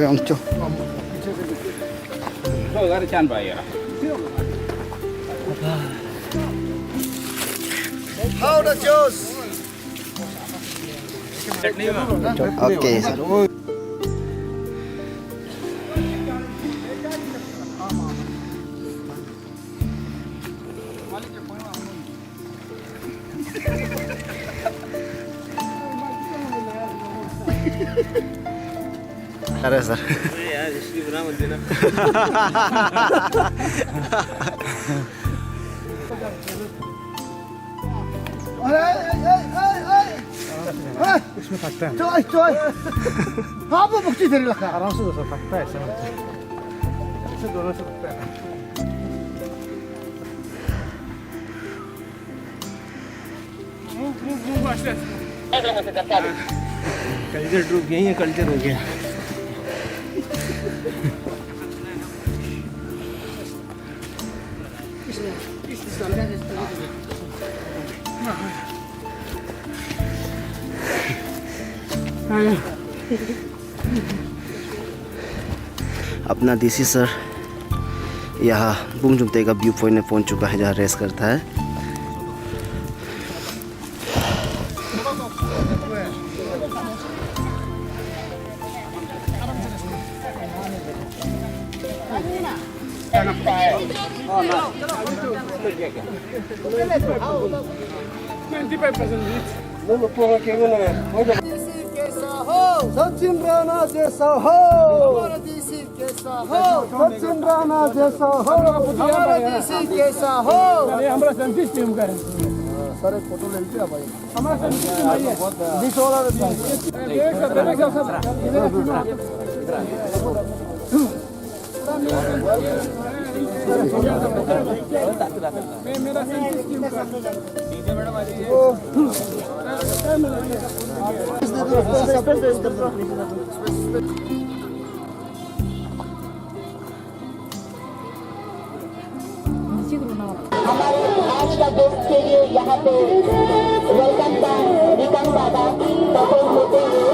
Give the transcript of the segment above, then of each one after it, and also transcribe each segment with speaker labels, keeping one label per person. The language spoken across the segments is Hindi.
Speaker 1: Angcho. How the juice? Okay, sir. अरे सर यार इसकी बना मत देना इसमें फटता है हाँ वो मुक्ति तेरी लगता है आराम से दोस्तों फटता है ऐसे दोनों से फटता है कल्चर डूब गई है कल्चर हो गया अपना डीसी सर यहाँ बुंगजुमते का व्यू पॉइंट में पहुँच चुका है जहाँ रेस्ट करता है। सचिन राणा जैसा हो सचिन राणा जैसा हो कैसा हो हमारा सेंटिस टीम का है सर एक फोटो ले लीजिए भाई हमारा सेंटिस टीम भाई है 20 वाला मेरा सेंटिस टीम का मैडम आ रही
Speaker 2: हमारे आज का दोस्त के लिए यहाँ पे वेलकम का निकम दादा परफॉर्म होते हुए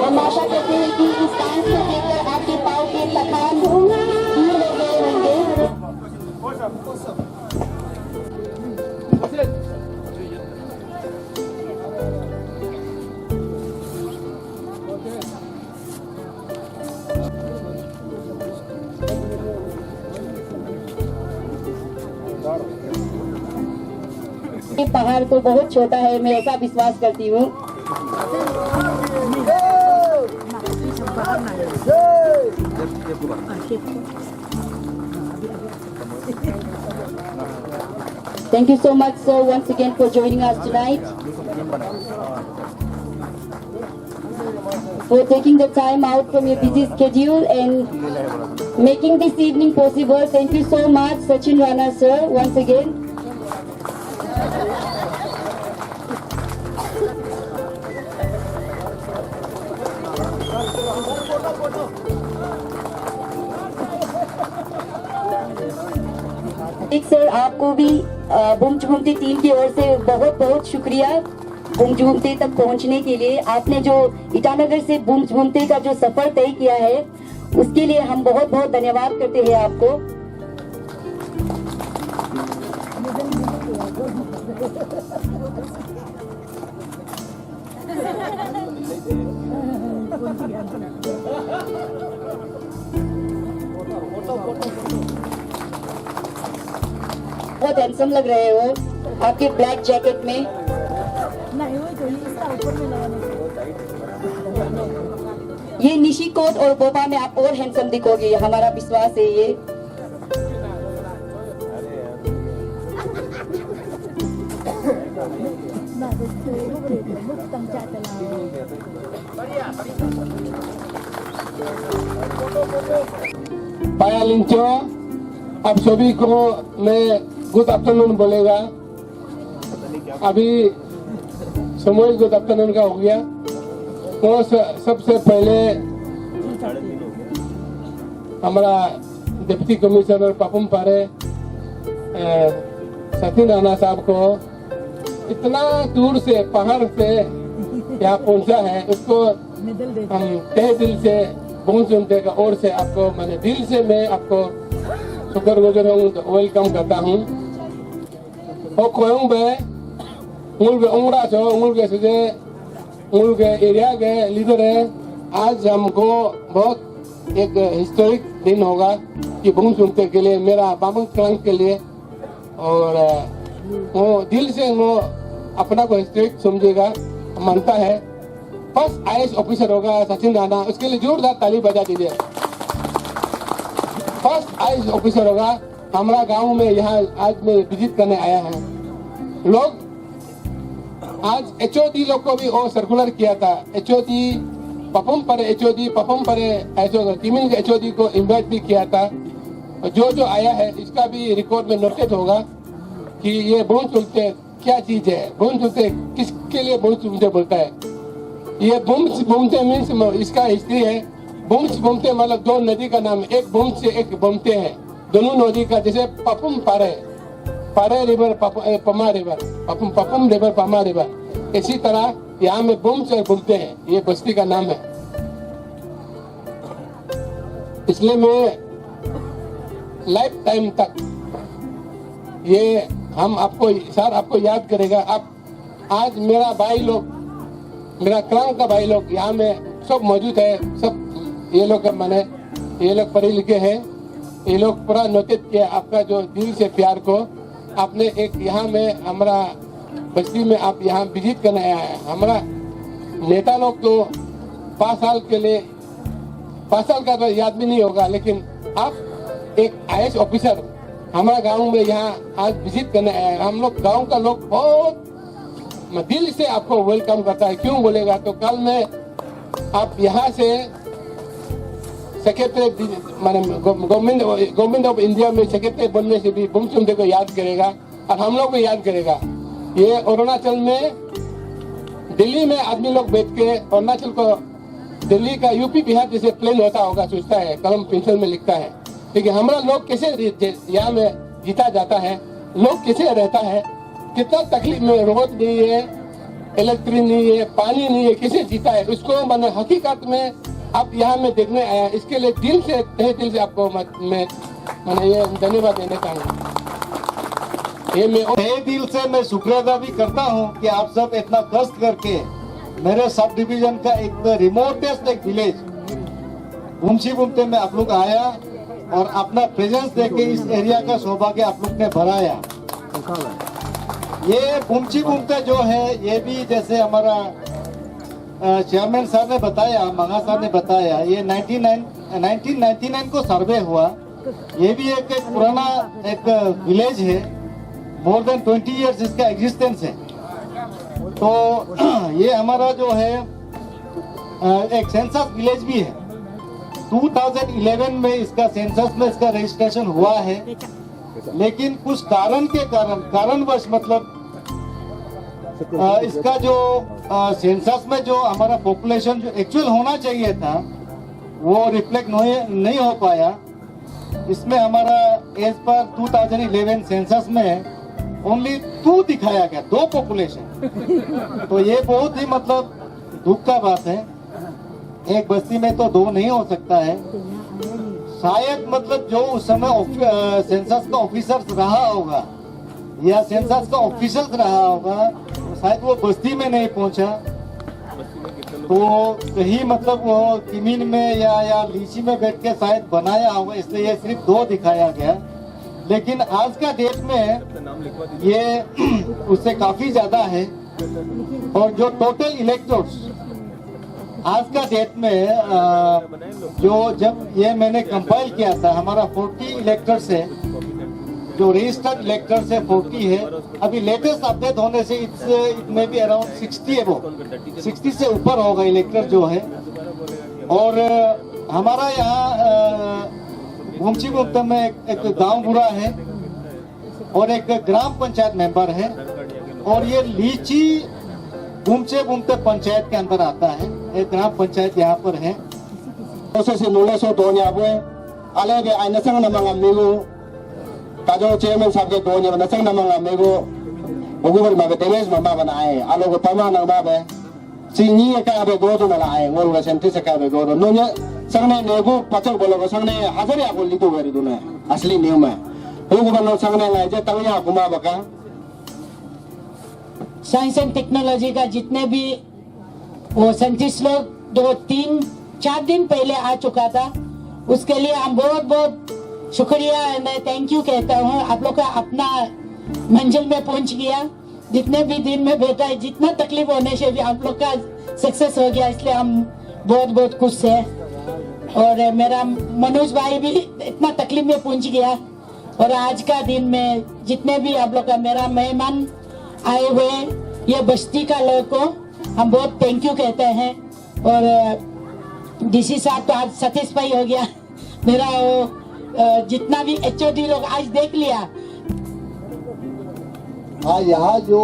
Speaker 2: हम आशा करते हैं कि इस डांस को देखकर आपके पाँव के लखान पूरे हो गए होंगे। ये पहाड़ तो बहुत छोटा है, मैं ऐसा विश्वास करती हूँ। Thank you so much, sir, once again for joining us tonight. For taking the time out from your busy schedule and making this evening possible. Thank you so much, Sachin Rana, sir, once again. Sir आपको भी बुमजुमते टीम की ओर से बहुत बहुत शुक्रिया बुमजुमते तक पहुंचने के लिए। आपने जो ईटानगर से बुमजुमते का जो सफर तय किया है उसके लिए हम बहुत बहुत धन्यवाद करते हैं आपको। बहुत हैंडसम लग रहे हो आपके ब्लैक जैकेट में। ये निशिकोट और बोबा में आप और हैंडसम दिखोगे, हमारा विश्वास है ये।
Speaker 3: पाया लिंचो अब सभी को मैं गुड आफ्टरनून बोलेगा। अभी समूह गुड आफ्टरनून का हो गया। तो सबसे पहले हमारा डिप्टी कमिश्नर पापुम पारे सचिन राणा साहब को इतना दूर से पहाड़ से यहाँ पहुंचा है, उसको हम तहे दिल से बहुत सुनते का ओर से आपको मैंने दिल से मैं आपको शुक्रगुजार हूँ, वेलकम करता हूँ। और खोयूं बे मूल के उंगड़ा छो मूल के सुझे मूल के एरिया के लीडर है। आज हमको बहुत एक हिस्टोरिक दिन होगा कि बहुत सुनते के लिए मेरा बाबंग क्लांग के लिए, और वो दिल से वो अपना को हिस्टोरिक समझेगा, मानता है। फर्स्ट आईएएस ऑफिसर होगा सचिन राणा, उसके लिए जोरदार ताली बजा दीजिए। फर्स्ट आईएएस ऑफिसर होगा हमारा गांव में, यहाँ आज मैं विजिट करने आया है। लोग आज एचओडी लोग को भी वो सर्कुलर किया था, एचओडी पपम पर ऐसे टीमिंग एचओडी को इन्वाइट भी किया था। जो जो आया है इसका भी रिकॉर्ड में नोटेड होगा कि ये बहुत सुनते क्या चीज है, बहुत सुनते किसके लिए बहुत सुनते बोलता है। ये बुम्स बुमते मीन्स इसका हिस्ट्री है। बुम्स बुमते मतलब दो नदी का नाम, एक बुम्स से एक बुमते है, दोनों नदी का। जैसे पपुम पारे रिवर पमा रिवर, पपुम रिवर पमा रिवर, इसी तरह यहाँ में बुम्स और बुमते हैं, ये बस्ती का नाम है। इसलिए मैं लाइफ टाइम तक ये हम आपको सर आपको याद करेगा। आप आज मेरा भाई लोग, मेरा क्लांग का भाई लोग यहाँ में सब मौजूद है, सब ये लोग माने ये लोग पढ़े लिखे हैं, ये लोग पूरा नोटिस किया आपका जो दिल से प्यार को। आपने एक यहाँ में हमारा बस्ती में आप यहाँ विजिट करने आया है। हमारा नेता लोग तो 5 साल के लिए 5 साल का तो याद भी नहीं होगा, लेकिन आप एक आईएएस ऑफिसर हमारा गांव में यहाँ आज विजिट करने आया है। हम लोग गांव का लोग बहुत दिल से आपको वेलकम करता है। क्यों बोलेगा तो कल में आप यहाँ से सेक्रेटरी माने गवर्नमेंट ऑफ इंडिया में सेक्रेटरी बनने से भी बुम सुमते को याद करेगा और हम लोग को याद करेगा। ये अरुणाचल में दिल्ली में आदमी लोग बैठ के अरुणाचल को दिल्ली का यूपी बिहार जैसे प्लेन होता होगा सोचता है, कलम पेंसिल में लिखता है, लेकिन हमारा लोग कैसे यहाँ में जीता जाता है, लोग कैसे रहता है, कितना तकलीफ में, रोड नहीं है, इलेक्ट्रिक नहीं है, पानी नहीं है, कैसे जीता है, उसको मैंने हकीकत में आप यहाँ में देखने आया। इसके लिए दिल से तहे दिल से आपको मैंने ये धन्यवाद देना चाहूँगा। ये मैं
Speaker 4: तहे दिल से मैं शुक्रिया अदा भी करता हूँ कि आप सब इतना कष्ट करके मेरे सब डिवीजन का एक रिमोटेस्ट एक विलेज बुमसी बुमते में आप लोग आया और अपना प्रेजेंस देके इस एरिया का सौभाग्य आप लोग ने बढ़ाया। ये बुमसी बुमते जो है ये भी जैसे हमारा चेयरमैन साहब ने बताया, मंगा साहब ने बताया, ये 1999 को सर्वे हुआ। ये भी एक पुराना एक विलेज है, मोर देन 20 इयर्स इसका एग्जिस्टेंस है। तो ये हमारा जो है एक सेंसस विलेज भी है। 2011 में इसका सेंसस में इसका रजिस्ट्रेशन हुआ है, लेकिन कुछ कारणवश मतलब इसका जो सेंसस में जो हमारा पॉपुलेशन जो एक्चुअल होना चाहिए था वो रिफ्लेक्ट नहीं हो पाया। इसमें हमारा एज पर 2011 सेंसस में ओनली 2 दिखाया गया, 2 पॉपुलेशन। तो ये बहुत ही मतलब दुख का बात है, एक बस्ती में तो 2 नहीं हो सकता है। शायद मतलब जो उस समय सेंसस का ऑफिसर रहा होगा या सेंसस का ऑफिसर रहा होगा, शायद वो बस्ती में नहीं पहुंचा, तो कहीं मतलब वो किमीन में या लीची में बैठ के शायद बनाया होगा, इसलिए ये सिर्फ 2 दिखाया गया। लेकिन आज का डेट में ये उससे काफी ज्यादा है। और जो टोटल इलेक्टोर्स आज का डेट में जो जब ये मैंने कंपाइल किया था, हमारा 40 इलेक्टर्स है, जो रजिस्टर्ड इलेक्टर्स है 40 है। अभी लेटेस्ट अपडेट होने से इट में भी अराउंड 60 से ऊपर होगा इलेक्टर जो है। और हमारा यहाँ बुमसी बुमते में एक गांव बुरा है और एक ग्राम पंचायत मेंबर है, और ये लीची बुमसे बुमते पंचायत के अंदर आता है। एक ग्राम पंचायत यहाँ पर है।
Speaker 3: Proses Indonesia donya boy, alege ay nasang na mga amigo, kajo chairman sabi ke donya nasang na mga amigo, ugubar magateles mama na ay, alo ko tama na babe, singi ka abe goto na ay, ngol ga senti sa ka abe goto, nonya sangne nego pachak bolo ko sangne hazari ako litu beri duna, asli niuma, ugubar no sangne ngai je tangya kuma baka.
Speaker 5: Science and technology का जितने भी वो साइंटिस्ट लोग 2-3-4 दिन पहले आ चुका था, उसके लिए हम बहुत बहुत शुक्रिया मैं थैंक यू कहता हूँ। आप लोग का अपना मंजिल में पहुंच गया, जितने भी दिन में बैठा है, जितना तकलीफ होने से भी आप लोग का सक्सेस हो गया, इसलिए हम बहुत बहुत खुश हैं। और मेरा मनोज भाई भी इतना तकलीफ में पहुंच गया, और आज का दिन में जितने भी आप लोग का मेरा मेहमान आए हुए ये बस्ती का लोग को हम बहुत थैंक यू कहते हैं। और डीसी साहब तो आज सेटिस्फाई हो गया, मेरा वो जितना भी HOD लोग आज देख लिया।
Speaker 4: हाँ, यहाँ जो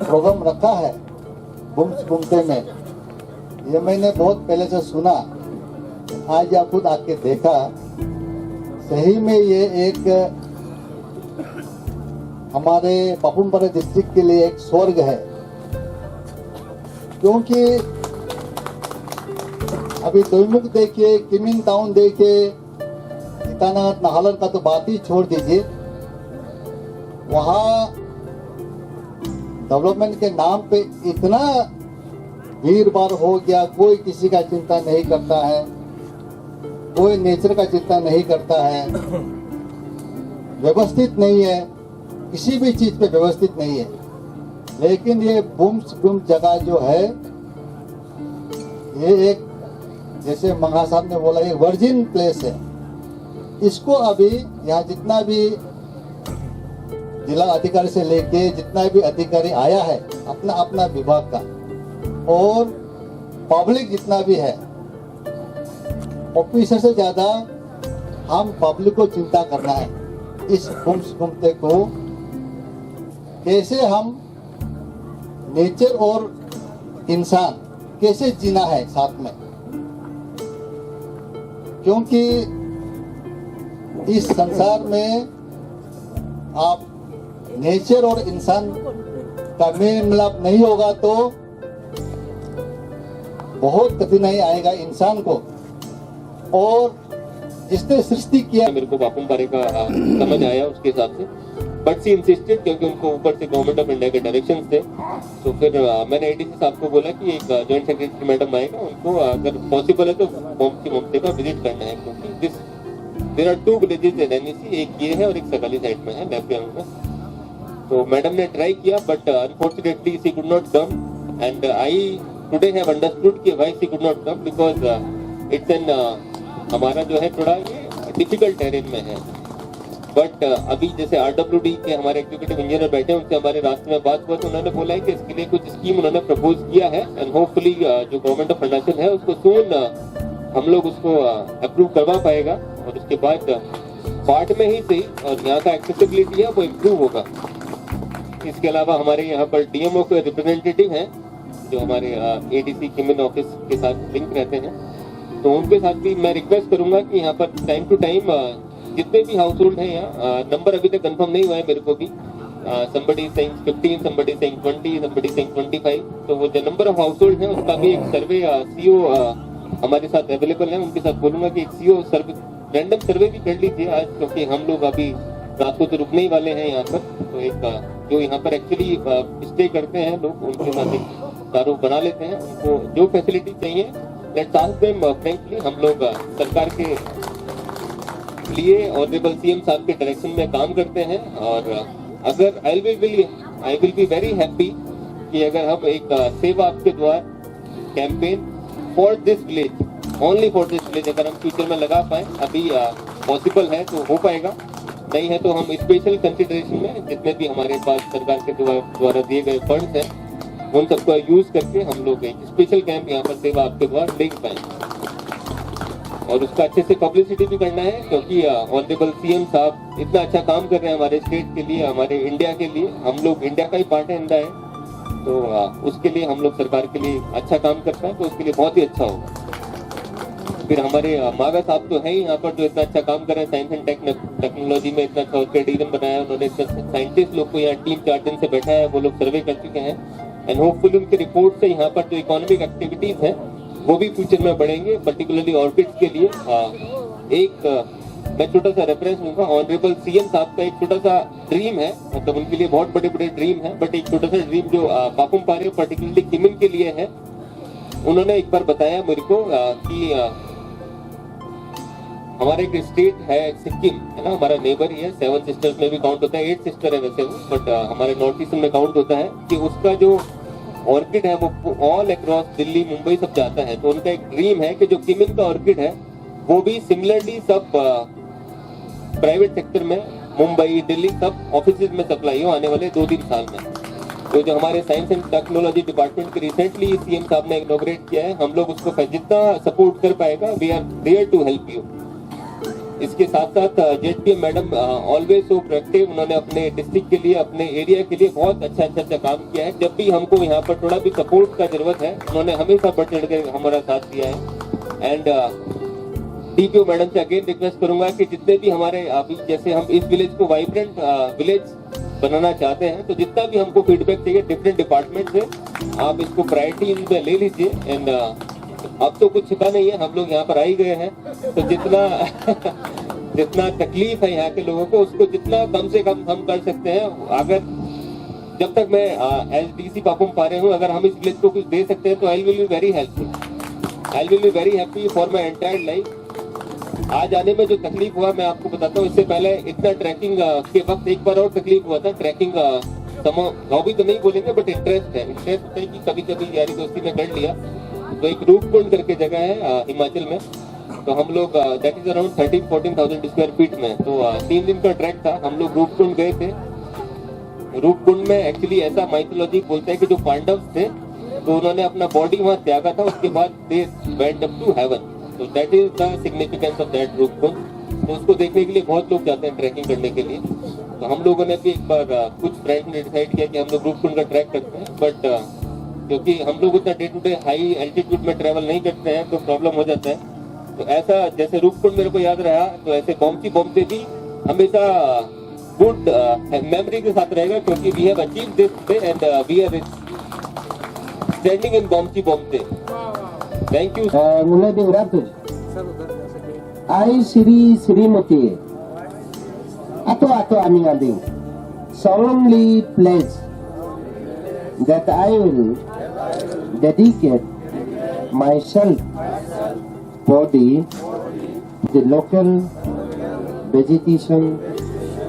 Speaker 4: प्रोग्राम रखा है बुम्स बुमते में, ये मैंने बहुत पहले से सुना, आज आप खुद आके देखा, सही में ये एक हमारे पापुमपारे डिस्ट्रिक्ट के लिए एक स्वर्ग है। क्योंकि अभी दोईमुख देखिए, किमिन टाउन देखिए, ईटानगर नाहलर का तो बात ही छोड़ दीजिए, वहाँ डेवलपमेंट के नाम पे इतना भीड़ भाड़ हो गया, कोई किसी का चिंता नहीं करता है, कोई नेचर का चिंता नहीं करता है, व्यवस्थित नहीं है, किसी भी चीज पे व्यवस्थित नहीं है। लेकिन ये बुम्स बुम जगह जो है, ये एक जैसे मंगा साहब ने बोला एक वर्जिन प्लेस है। इसको अभी यहाँ जितना भी जिला अधिकारी से लेके जितना भी अधिकारी आया है अपना अपना विभाग का, और पब्लिक जितना भी है, ऑफिसर से ज्यादा हम पब्लिक को चिंता करना है। इस बुम्स बुमते को कैसे हम नेचर और इंसान कैसे जीना है साथ में, क्योंकि इस संसार में आप नेचर और इंसान का मेल मिलाप नहीं होगा तो बहुत कठिनाई आएगा इंसान को। और जिसने सृष्टि किया,
Speaker 6: मेरे को पापुमपारे का समझ आया उसके हिसाब से, बट सी इंसिस्टेड क्योंकि उनको ऊपर से गवर्नमेंट ऑफ इंडिया के डायरेक्शन थे। तो फिर मैंने एडीसी साहब को बोला कि एक जॉइंट सेक्रेटरी मैडम आएगा, उनको अगर पॉसिबल है तो मुफ्ती का विजिट करना है, क्योंकि there are 2 villages in NEC, एक ये है और एक सगाली साइड में है लेफ्ट हैंड में। तो मैडम ने ट्राई किया but unfortunately she could not come, and I today have understood कि why she could not come, because it's an हमारा जो है थोड़ा ये डिफिकल्ट टेरेन में है। बट अभी जैसे RWD के हमारे एग्जीक्यूटिव इंजीनियर बैठे, उनसे हमारे रास्ते में बात हुआ तो उन्होंने बोला है कि इसके लिए कुछ स्कीम उन्होंने प्रपोज किया है, एंड होपफुली जो गवर्नमेंट ऑफ अरुणाचल है उसको सून हम लोग उसको अप्रूव करवा पाएगा, और उसके बाद पार्ट में ही सही और यहाँ का एक्सेसिबिलिटी है वो इम्प्रूव होगा। इसके अलावा हमारे यहाँ पर DMO के रिप्रेजेंटेटिव हैं जो हमारे ADC किमिन ऑफिस के साथ लिंक रहते हैं, तो उनके साथ भी मैं रिक्वेस्ट करूंगा कि यहाँ पर टाइम टू टाइम जितने भी हाउस होल्ड हैं यहाँ, नंबर अभी तक कंफर्म नहीं हुआ है मेरे को भी, somebody is saying 15, somebody is saying 20, somebody is saying 25, तो वो जो नंबर ऑफ हाउस होल्ड है उसका भी एक सर्वे CO हमारे साथ अवेलेबल है, उनके साथ बोलूंगा कि एक CO सर्वे रैंडम सर्वे भी कर लीजिए आज, क्योंकि हम लोग अभी रात को तो रुकने ही वाले हैं यहाँ पर। तो एक जो यहाँ पर एक्चुअली स्टे करते हैं लोग, उनके साथ एक दारू बना लेते हैं, उनको जो फैसिलिटी चाहिए लेट्स आस्क देम फ्रैंकली। हम लोग सरकार के लिए ऑनरेबल CM साहब के डायरेक्शन में काम करते हैं, और अगर I will be very happy कि अगर हम एक सेवा आपके द्वार campaign for this village, only for this village, अगर हम फ्यूचर में लगा पाए, अभी पॉसिबल है तो हो पाएगा, नहीं है तो हम स्पेशल कंसिडरेशन में जितने भी हमारे पास सरकार के द्वारा दिए गए फंड्स हैं उन सबका यूज करके हम लोग एक स्पेशल कैंप यहाँ पर सेवा आपके द्वारा ले पाएंगे, और उसका अच्छे से पब्लिसिटी भी करना है, क्योंकि ऑनरेबल CM साहब इतना अच्छा काम कर रहे हैं हमारे स्टेट के लिए, हमारे इंडिया के लिए, हम लोग इंडिया का ही पार्ट है, इंडिया है, तो उसके लिए हम लोग सरकार के लिए अच्छा काम करते हैं, तो उसके लिए बहुत ही अच्छा होगा। फिर हमारे मागा साहब तो है ही यहाँ पर जो इतना अच्छा काम कर रहे हैं साइंस एंड टेक्नोलॉजी में, इतना अच्छा उसका डिवीजन बनाया उन्होंने, इतना साइंटिस्ट लोग को यहाँ 3-4 दिन से बैठा है, वो लोग सर्वे कर चुके हैं एंड होपफुली उनकी रिपोर्ट से यहाँ पर जो इकोनॉमिक एक्टिविटीज है वो भी फ्यूचर में बढ़ेंगे, पर्टिकुलरली ऑर्किड्स के लिए। एक मैं छोटा सा रेफरेंस दूंगा, ऑनरेबल सीएम साहब का एक छोटा सा ड्रीम है, मतलब उनके लिए बहुत बड़े बड़े ड्रीम है, बट एक छोटा सा ड्रीम जो पापुम पारे पर्टिकुलरली किमिन के लिए है। उन्होंने एक बार बताया मेरे को कि हमारे एक स्टेट है सिक्किम, है ना, हमारा नेबर ही है, 7 सिस्टर्स में भी काउंट होता है, 8 सिस्टर है वैसे वो, बट हमारे नॉर्थ ईस्ट में काउंट होता है कि उसका जो ऑर्किड है वो ऑल अक्रॉस दिल्ली मुंबई सब जाता है। तो उनका एक ड्रीम है कि जो किमिन का ऑर्किड है वो भी सिमिलरली सब प्राइवेट सेक्टर में मुंबई दिल्ली सब ऑफिस में सप्लाई हो आने वाले 2-3 साल में। तो जो हमारे साइंस एंड टेक्नोलॉजी डिपार्टमेंट के रिसेंटली सीएम साहब ने इनॉग्रेट किया है, हम लोग उसको जितना सपोर्ट कर पाएगा we are there to help you. इसके साथ साथ ZPM madam always so proactive, उन्होंने अपने डिस्ट्रिक्ट के लिए अपने एरिया के लिए बहुत अच्छा काम किया है। जब भी हमको यहाँ पर थोड़ा भी सपोर्ट का जरूरत है उन्होंने हमेशा बढ़ चढ़ कर हमारा साथ दिया है। एंड डीपीओ मैडम से अगेन रिक्वेस्ट करूंगा कि जितने भी हमारे अभी जैसे हम इस विलेज को वाइब्रेंट विलेज बनाना चाहते हैं, तो जितना भी हमको फीडबैक चाहिए डिफरेंट डिपार्टमेंट से आप इसको प्रायोरिटी में ले लीजिए। एंड अब तो कुछ छिपा नहीं है, हम लोग यहाँ पर आ ही गए हैं, तो जितना तकलीफ है यहाँ के लोगों को उसको जितना कम से कम हम कर सकते हैं। अगर जब तक मैं एज डीसी पापुम पारे हूँ, अगर हम इस विलेज को कुछ दे सकते हैं तो I will be very helpful, I will be very happy for my entire life. आज आने में जो तकलीफ हुआ मैं आपको बताता हूँ, इससे पहले इतना ट्रैकिंग के वक्त एक बार और तकलीफ हुआ था। ट्रैकिंग हॉबी तो नहीं बोलेंगे बट इंटरेस्ट है कि कभी कभी यारी दोस्ती में कर लिया। तो एक रूपकुंड करके जगह है हिमाचल में, तो हम लोग that is around 13-14,000 square feet में, तो 3 दिन का ट्रैक था। हम लोग रूपकुंड गए थे। रूपकुंड में एक्चुअली ऐसा माइथोलॉजी बोलता है कि जो पांडव थे तो उन्होंने अपना बॉडी वहां त्यागा था, उसके बाद they went up to heaven, तो that is the significance of that Roopkund. तो उसको देखने के लिए बहुत लोग जाते हैं ट्रैकिंग करने के लिए। तो हम लोगों ने भी एक बार कुछ फ्रेंड्स ने डिसाइड किया कि हम लोग रूपकुंड का ट्रैक करते हैं, बट क्योंकि हम लोग उतना day to day high altitude में ट्रेवल नहीं करते हैं तो प्रॉब्लम हो जाता है। तो ऐसा जैसे रूपकुंड मेरे को याद रहा, तो ऐसे बॉम्बे भी हमेशा गुड मेमोरी के साथ रहेगा, क्योंकि we have achieved this day and we are standing in Bombay. Thank you.
Speaker 3: Mulai di Ratu. I Srimati atau Ami Adi solemnly pledge that I will dedicate myself, body, the local vegetation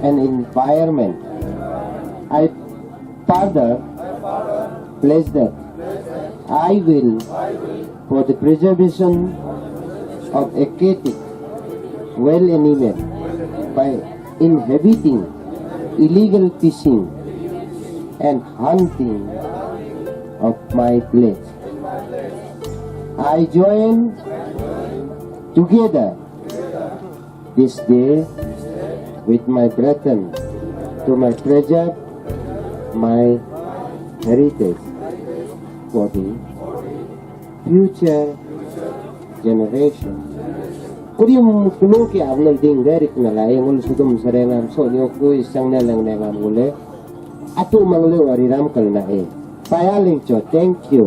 Speaker 3: and environment. I further pledge that I will, for the preservation of aquatic wild animal by inhibiting illegal fishing and hunting of my place. I join together this day with my brethren to preserve my heritage for the future generation. Kurium kuno ki avnal ding garik na layang ul sudum sarengam so nyo ko isang na lang na ngam ule atu mangle wariram kal na e. Payaling cho, thank you.